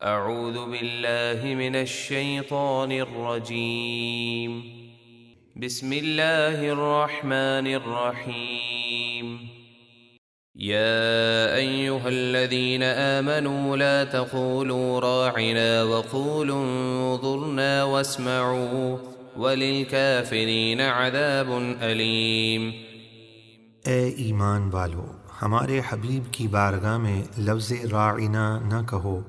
اعوذ باللہ من الشیطان الرجیم بسم اللہ الرحمن الرحیم یا ایہا الذین آمنوا لا تقولوا راعنا وقولوا انظرنا واسمعوا وللکافرین عذاب علیم۔ اے ایمان والو، ہمارے حبیب کی بارگاہ میں لفظ راعنا نہ کہو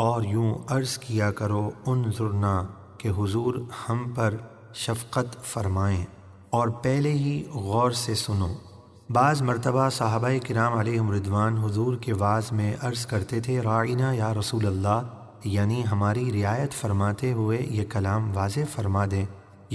اور یوں عرض کیا کرو انظرنا کہ حضور ہم پر شفقت فرمائیں اور پہلے ہی غور سے سنو۔ بعض مرتبہ صحابہ کرام علیہم رضوان حضور کے وعظ میں عرض کرتے تھے راعنا یا رسول اللہ، یعنی ہماری رعایت فرماتے ہوئے یہ کلام واضح فرما دیں۔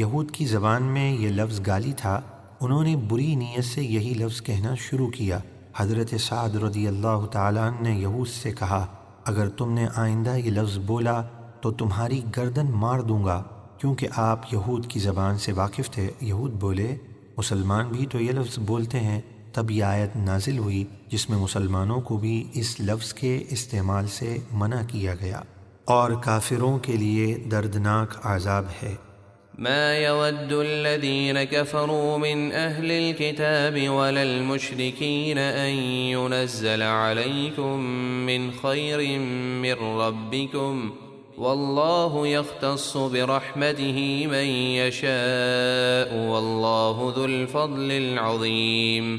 یہود کی زبان میں یہ لفظ گالی تھا، انہوں نے بری نیت سے یہی لفظ کہنا شروع کیا۔ حضرت سعد رضی اللہ تعالیٰ عنہ نے یہود سے کہا، اگر تم نے آئندہ یہ لفظ بولا تو تمہاری گردن مار دوں گا، کیونکہ آپ یہود کی زبان سے واقف تھے۔ یہود بولے، مسلمان بھی تو یہ لفظ بولتے ہیں۔ تب یہ آیت نازل ہوئی جس میں مسلمانوں کو بھی اس لفظ کے استعمال سے منع کیا گیا، اور کافروں کے لیے دردناک عذاب ہے۔ ما يود الذين كفروا من أهل الكتاب ولا المشركين أن ينزل عليكم من خير من ربكم والله يختص برحمته من يشاء والله ذو الفضل العظيم۔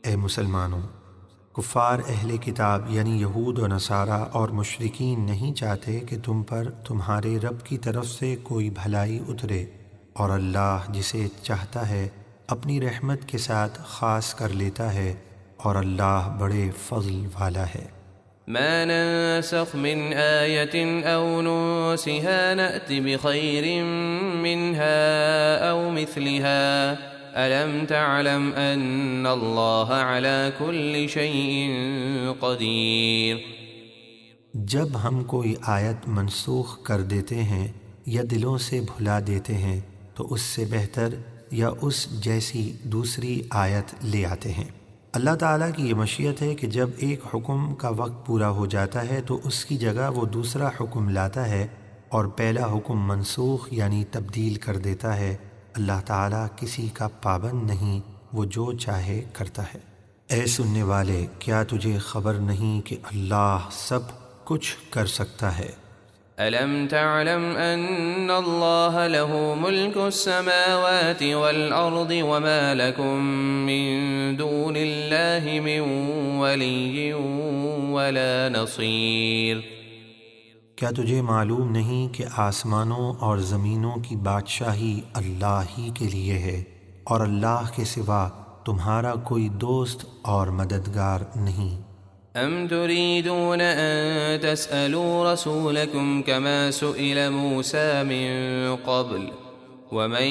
اے مسلمانوں، کفار اہل کتاب یعنی یہود و نصارہ اور مشرکین نہیں چاہتے کہ تم پر تمہارے رب کی طرف سے کوئی بھلائی اترے، اور اللہ جسے چاہتا ہے اپنی رحمت کے ساتھ خاص کر لیتا ہے، اور اللہ بڑے فضل والا ہے۔ ما ننسخ من آية أو ننسها نأت بخير منها أو مثلها ألم تعلم أن الله على كل شيء قدير۔ جب ہم کوئی آیت منسوخ کر دیتے ہیں یا دلوں سے بھلا دیتے ہیں تو اس سے بہتر یا اس جیسی دوسری آیت لے آتے ہیں۔ اللہ تعالیٰ کی یہ مشیت ہے کہ جب ایک حکم کا وقت پورا ہو جاتا ہے تو اس کی جگہ وہ دوسرا حکم لاتا ہے اور پہلا حکم منسوخ یعنی تبدیل کر دیتا ہے۔ اللہ تعالیٰ کسی کا پابند نہیں، وہ جو چاہے کرتا ہے۔ اے سننے والے، کیا تجھے خبر نہیں کہ اللہ سب کچھ کر سکتا ہے؟ ألم تعلم أن الله له ملك السماوات والأرض وما لكم من دون الله من ولي ولا نصير۔ کیا تجھے معلوم نہیں کہ آسمانوں اور زمینوں کی بادشاہی اللہ ہی کے لیے ہے، اور اللہ کے سوا تمہارا کوئی دوست اور مددگار نہیں؟ أم تريدون أن تسألوا رسولكم كما سئل موسى من قبل ومن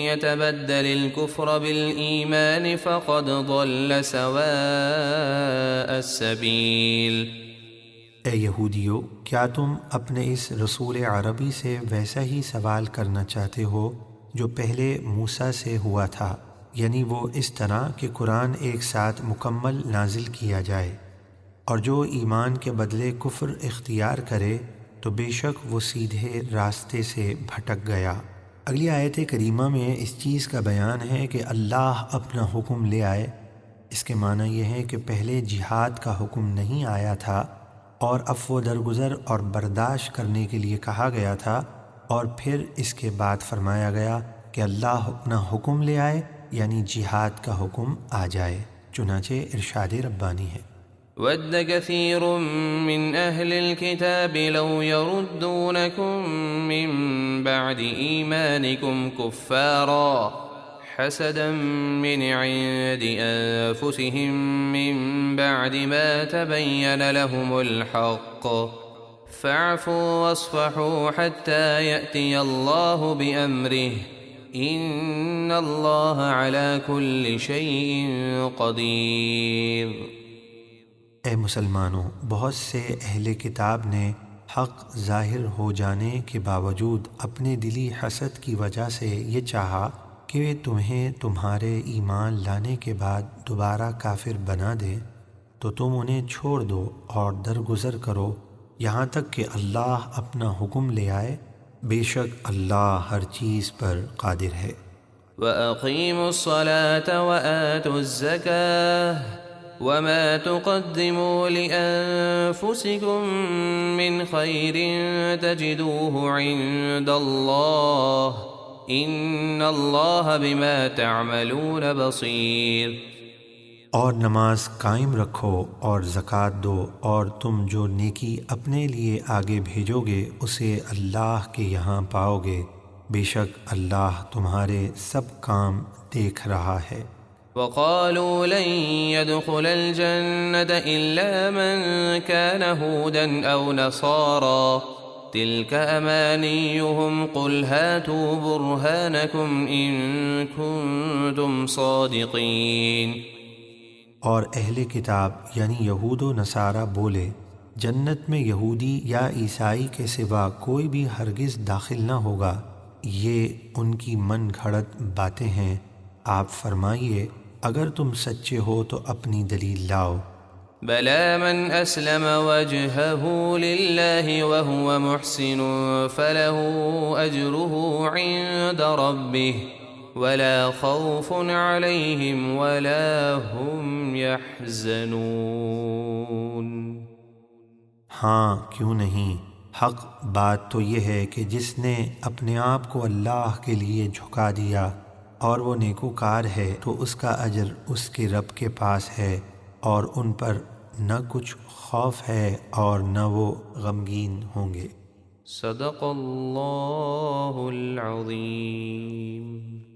يتبدل الكفر بالإيمان فقد ضل سواء السبيل۔ اے یہودیو، کیا تم اپنے اس رسول عربی سے ویسا ہی سوال کرنا چاہتے ہو جو پہلے موسیٰ سے ہوا تھا، یعنی وہ اس طرح کہ قرآن ایک ساتھ مکمل نازل کیا جائے، اور جو ایمان کے بدلے کفر اختیار کرے تو بے شک وہ سیدھے راستے سے بھٹک گیا۔ اگلی آیت کریمہ میں اس چیز کا بیان ہے کہ اللہ اپنا حکم لے آئے۔ اس کے معنی یہ ہے کہ پہلے جہاد کا حکم نہیں آیا تھا اور عفو درگزر اور برداشت کرنے کے لیے کہا گیا تھا، اور پھر اس کے بعد فرمایا گیا کہ اللہ اپنا حکم لے آئے یعنی جہاد کا حکم آ جائے۔ چنانچہ ارشاد ربانی ہے، ود كثير من أهل الكتاب لو يردونكم من بعد إيمانكم كفارا حسدا من عند أنفسهم من بعد ما تبين لهم الحق فاعفوا واصفحوا حتى يأتي الله بأمره إن الله على كل شيء قدير۔ اے مسلمانوں، بہت سے اہل کتاب نے حق ظاہر ہو جانے کے باوجود اپنے دلی حسد کی وجہ سے یہ چاہا کہ تمہیں تمہارے ایمان لانے کے بعد دوبارہ کافر بنا دے، تو تم انہیں چھوڑ دو اور درگزر کرو، یہاں تک کہ اللہ اپنا حکم لے آئے، بے شک اللہ ہر چیز پر قادر ہے۔ وَأَقِيمُوا الصَّلَاةَ وَآتُوا الزَّكَاةَ وَمَا تُقَدِّمُوا لِأَنفُسِكُم مِّنْ خَيْرٍ تَجِدُوهُ عِندَ اللَّهِ إِنَّ اللَّهَ بِمَا تَعْمَلُونَ بَصِيرٌ۔ اور نماز قائم رکھو اور زکوٰۃ دو، اور تم جو نیکی اپنے لیے آگے بھیجو گے اسے اللہ کے یہاں پاؤ گے، بے شک اللہ تمہارے سب کام دیکھ رہا ہے۔ وَقَالُوا لَن يَدْخُلَ الْجَنَّةَ إِلَّا مَن كَانَ هُودًا أَوْ نَصَارَىٰ تِلْكَ أَمَانِيُّهُمْ قُلْ هَاتُوا بُرْهَانَكُمْ إِن كُنتُمْ صَادِقِينَ۔ اور اہل کتاب یعنی یہود و نصارہ بولے، جنت میں یہودی یا عیسائی کے سوا کوئی بھی ہرگز داخل نہ ہوگا، یہ ان کی من گھڑت باتیں ہیں۔ آپ فرمائیے اگر تم سچے ہو تو اپنی دلیل لاؤ۔ بَلَىٰ مَنْ أَسْلَمَ وَجْهَهُ لِلَّهِ وَهُوَ مُحْسِنٌ فَلَهُ أَجْرُهُ عِندَ رَبِّهِ وَلَا خَوْفٌ عَلَيْهِمْ وَلَا هُمْ يَحْزَنُونَ۔ ہاں کیوں نہیں، حق بات تو یہ ہے کہ جس نے اپنے آپ کو اللہ کے لیے جھکا دیا اور وہ نیکوکار ہے تو اس کا اجر اس کے رب کے پاس ہے، اور ان پر نہ کچھ خوف ہے اور نہ وہ غمگین ہوں گے۔ صدق اللہ العظیم۔